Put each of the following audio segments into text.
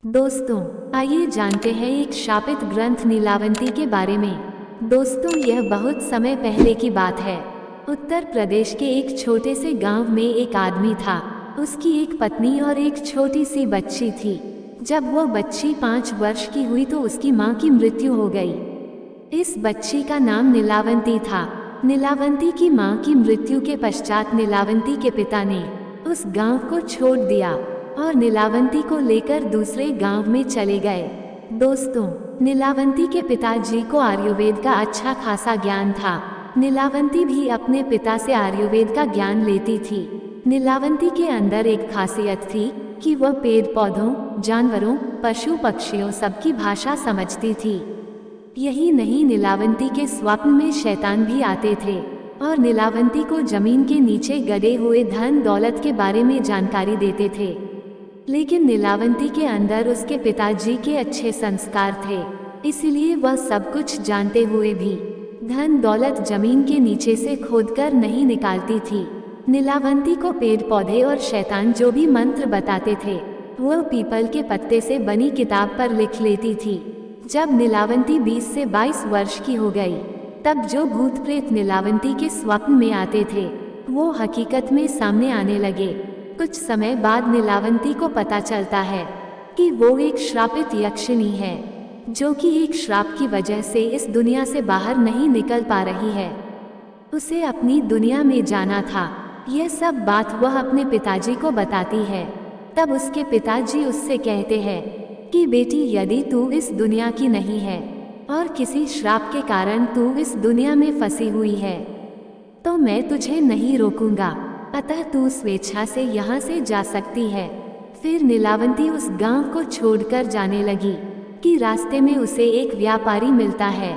दोस्तों, आइए जानते हैं एक शापित ग्रंथ नीलावंती के बारे में। दोस्तों, यह बहुत समय पहले की बात है। उत्तर प्रदेश के एक छोटे से गांव में एक आदमी था। उसकी एक पत्नी और एक छोटी सी बच्ची थी। जब वह बच्ची 5 वर्ष की हुई तो उसकी मां की मृत्यु हो गई। इस बच्ची का नाम नीलावंती था। नीलावंती की मां की मृत्यु के पश्चात नीलावंती के पिता ने उस गांव को छोड़ दिया और नीलावंती को लेकर दूसरे गांव में चले गए। दोस्तों, नीलावंती के पिताजी को आयुर्वेद का अच्छा खासा ज्ञान था। नीलावंती भी अपने पिता से आयुर्वेद का ज्ञान लेती थी। नीलावंती के अंदर एक खासियत थी कि वह पेड़ पौधों, जानवरों, पशु पक्षियों सबकी भाषा समझती थी। यही नहीं, नीलावंती के स्वप्न में शैतान भी आते थे और नीलावंती को जमीन के नीचे गड़े हुए धन दौलत के बारे में जानकारी देते थे। लेकिन नीलावंती के अंदर उसके पिताजी के अच्छे संस्कार थे, इसलिए वह सब कुछ जानते हुए भी धन दौलत जमीन के नीचे से खोदकर नहीं निकालती थी। नीलावंती को पेड़ पौधे और शैतान जो भी मंत्र बताते थे वह पीपल के पत्ते से बनी किताब पर लिख लेती थी। जब नीलावंती 20 से 22 वर्ष की हो गई, तब जो भूत प्रेत नीलावंती के स्वप्न में आते थे वो हकीकत में सामने आने लगे। कुछ समय बाद नीलावंती को पता चलता है कि वो एक श्रापित यक्षिणी है, जो कि एक श्राप की वजह से इस दुनिया से बाहर नहीं निकल पा रही है। उसे अपनी दुनिया में जाना था। यह सब बात वह अपने पिताजी को बताती है। तब उसके पिताजी उससे कहते हैं कि बेटी, यदि तू इस दुनिया की नहीं है और किसी श्राप के कारण तू इस दुनिया में फंसी हुई है, तो मैं तुझे नहीं रोकूंगा, अतः तू स्वेच्छा से यहाँ से जा सकती है। फिर नीलावंती उस गांव को छोड़कर जाने लगी कि रास्ते में उसे एक व्यापारी मिलता है।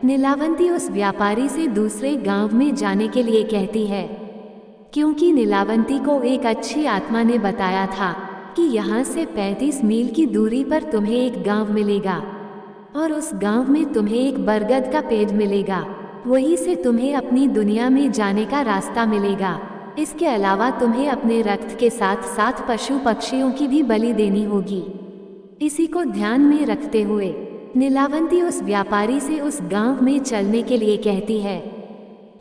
नीलावंती उस व्यापारी से दूसरे गांव में जाने के लिए कहती है, क्योंकि नीलावंती को एक अच्छी आत्मा ने बताया था कि यहाँ से 35 मील की दूरी पर तुम्हें एक गांव मिलेगा और उस गांव में तुम्हें एक बरगद का पेड़ मिलेगा। वहीं से तुम्हें अपनी दुनिया में जाने का रास्ता मिलेगा। इसके अलावा तुम्हें अपने रक्त के साथ साथ पशु पक्षियों की भी बलि देनी होगी। इसी को ध्यान में रखते हुए नीलावंती उस व्यापारी से उस गांव में चलने के लिए कहती है।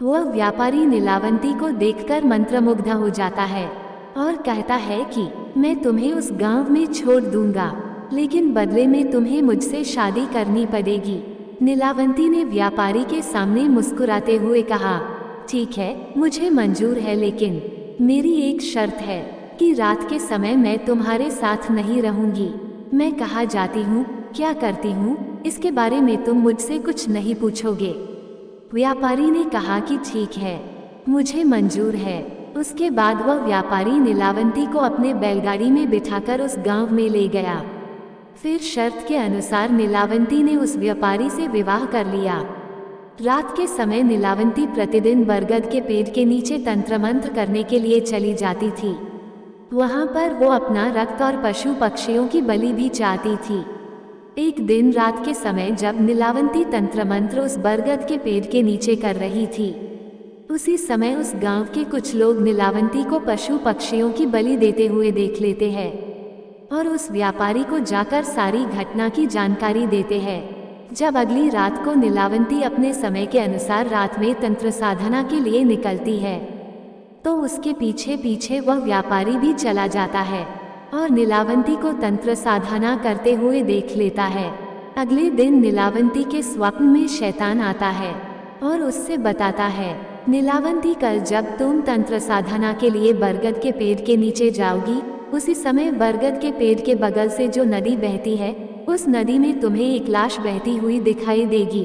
वह व्यापारी नीलावंती को देखकर मंत्रमुग्ध हो जाता है और कहता है कि मैं तुम्हें उस गांव में छोड़ दूंगा, लेकिन बदले में तुम्हें मुझसे शादी करनी पड़ेगी। नीलावंती ने व्यापारी के सामने मुस्कुराते हुए कहा, ठीक है, मुझे मंजूर है, लेकिन मेरी एक शर्त है कि रात के समय मैं तुम्हारे साथ नहीं रहूंगी। मैं कहाँ जाती हूँ, क्या करती हूँ, इसके बारे में तुम मुझसे कुछ नहीं पूछोगे। व्यापारी ने कहा कि ठीक है, मुझे मंजूर है। उसके बाद वह व्यापारी नीलावंती को अपने बैलगाड़ी में बिठाकर उस गांव में ले गया। फिर शर्त के अनुसार नीलावंती ने उस व्यापारी से विवाह कर लिया। रात के समय नीलावंती प्रतिदिन बरगद के पेड़ के नीचे तंत्र मंत्र करने के लिए चली जाती थी। वहां पर वो अपना रक्त और पशु पक्षियों की बलि भी चाहती थी। एक दिन रात के समय जब नीलावंती तंत्र मंत्र उस बरगद के पेड़ के नीचे कर रही थी, उसी समय उस गांव के कुछ लोग नीलावंती को पशु पक्षियों की बलि देते हुए देख लेते हैं और उस व्यापारी को जाकर सारी घटना की जानकारी देते हैं। जब अगली रात को नीलावंती अपने समय के अनुसार रात में तंत्र साधना के लिए निकलती है, तो उसके पीछे पीछे वह व्यापारी भी चला जाता है और नीलावंती को तंत्र साधना करते हुए देख लेता है। अगले दिन नीलावंती के स्वप्न में शैतान आता है और उससे बताता है, नीलावंती, कल जब तुम तंत्र साधना के लिए बरगद के पेड़ के नीचे जाओगी, उसी समय बरगद के पेड़ के बगल से जो नदी बहती है, उस नदी में तुम्हें एक लाश बहती हुई दिखाई देगी।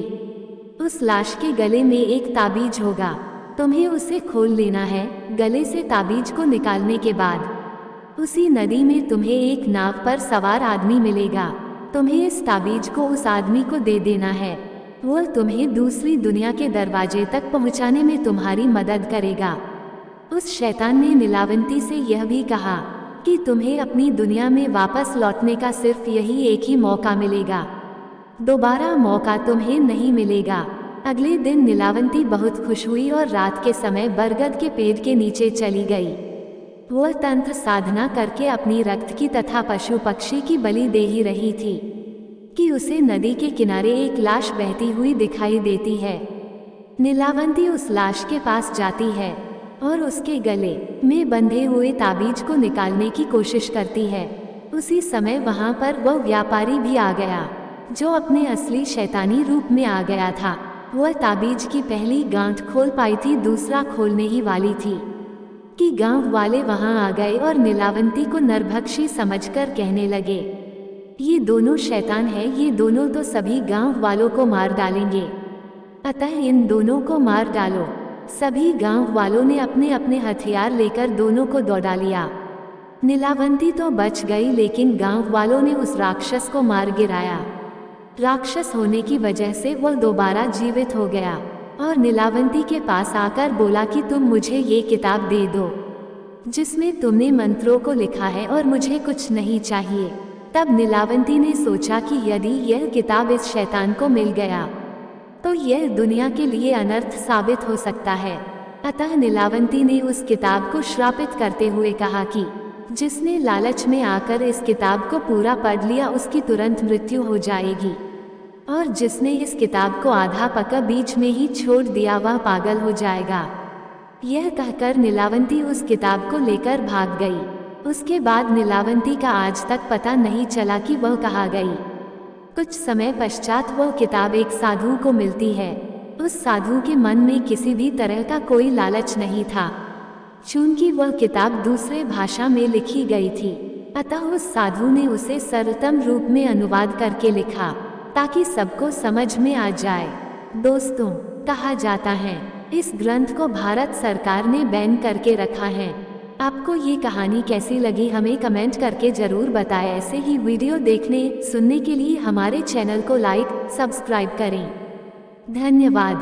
उस लाश के गले में एक ताबीज होगा, तुम्हें उसे खोल लेना है। गले से ताबीज को निकालने के बाद उसी नदी में तुम्हें एक नाव पर सवार आदमी मिलेगा। तुम्हें इस ताबीज को उस आदमी को दे देना है। वह तुम्हें दूसरी दुनिया के दरवाजे तक पहुंचाने में तुम्हारी मदद करेगा। उस शैतान ने नीलावंती से यह भी कहा कि तुम्हें अपनी दुनिया में वापस लौटने का सिर्फ यही एक ही मौका मिलेगा, दोबारा मौका तुम्हें नहीं मिलेगा। अगले दिन नीलावंती बहुत खुश हुई और रात के समय बरगद के पेड़ के नीचे चली गई। वह तंत्र साधना करके अपनी रक्त की तथा पशु पक्षी की बलि दे ही रही थी कि उसे नदी के किनारे एक लाश बहती हुई दिखाई देती है। नीलावंती उस लाश के पास जाती है और उसके गले में बंधे हुए ताबीज को निकालने की कोशिश करती है। उसी समय वहां पर वह व्यापारी भी आ गया जो अपने असली शैतानी रूप में आ गया था। वह ताबीज की पहली गांठ खोल पाई थी, दूसरा खोलने ही वाली थी कि गांव वाले वहां आ गए और नीलावंती को नरभक्षी समझकर कहने लगे, ये दोनों शैतान है, ये दोनों तो सभी गांव वालों को मार डालेंगे, अतः इन दोनों को मार डालो। सभी गांव वालों ने अपने अपने हथियार लेकर दोनों को दौड़ा लिया। नीलावंती तो बच गई, लेकिन गांव वालों ने उस राक्षस को मार गिराया। राक्षस होने की वजह से वह दोबारा जीवित हो गया और नीलावंती के पास आकर बोला कि तुम मुझे ये किताब दे दो जिसमें तुमने मंत्रों को लिखा है और मुझे कुछ नहीं चाहिए। तब नीलावंती ने सोचा कि यदि यह किताब इस शैतान को मिल गया तो यह दुनिया के लिए अनर्थ साबित हो सकता है। अतः नीलावंती ने उस किताब को श्रापित करते हुए कहा कि जिसने लालच में आकर इस किताब को पूरा पढ़ लिया उसकी तुरंत मृत्यु हो जाएगी, और जिसने इस किताब को आधा पका बीच में ही छोड़ दिया वह पागल हो जाएगा। यह कहकर नीलावंती उस किताब को लेकर भाग गई। उसके बाद नीलावंती का आज तक पता नहीं चला कि वह कहाँ गई। कुछ समय पश्चात वह किताब एक साधु को मिलती है। उस साधु के मन में किसी भी तरह का कोई लालच नहीं था, चूंकि वह किताब दूसरे भाषा में लिखी गई थी, अतः उस साधु ने उसे सरलतम रूप में अनुवाद करके लिखा ताकि सबको समझ में आ जाए। दोस्तों, कहा जाता है इस ग्रंथ को भारत सरकार ने बैन करके रखा है। आपको ये कहानी कैसी लगी हमें कमेंट करके जरूर बताएं। ऐसे ही वीडियो देखने सुनने के लिए हमारे चैनल को लाइक सब्सक्राइब करें। धन्यवाद।